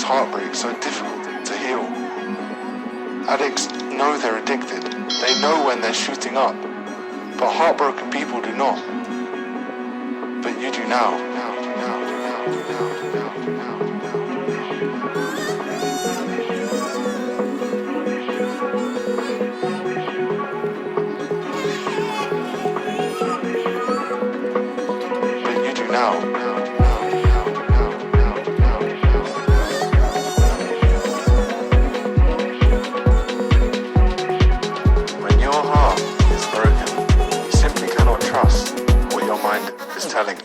heartbreak so difficult to heal. Addicts know they're addicted. They know when they're shooting up. But heartbroken people do not. But you do now. But you do now. Is telling you.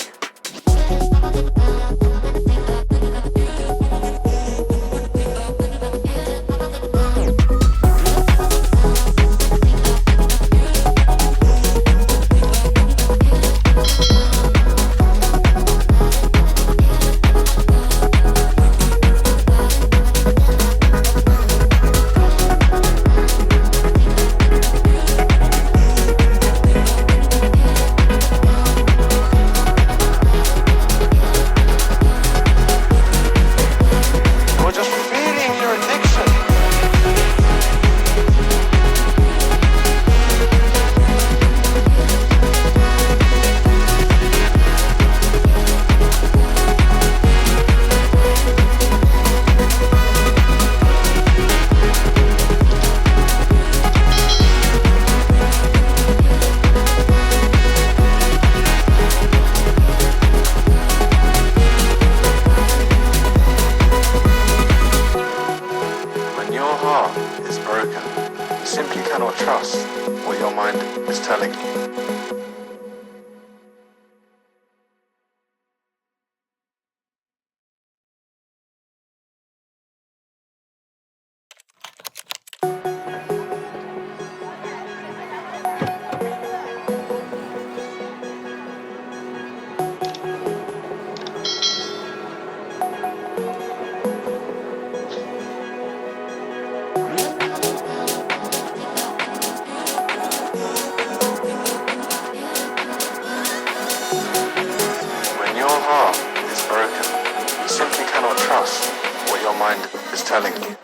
Is broken. You simply cannot trust what your mind is telling you. Is broken. You simply cannot trust what your mind is telling you.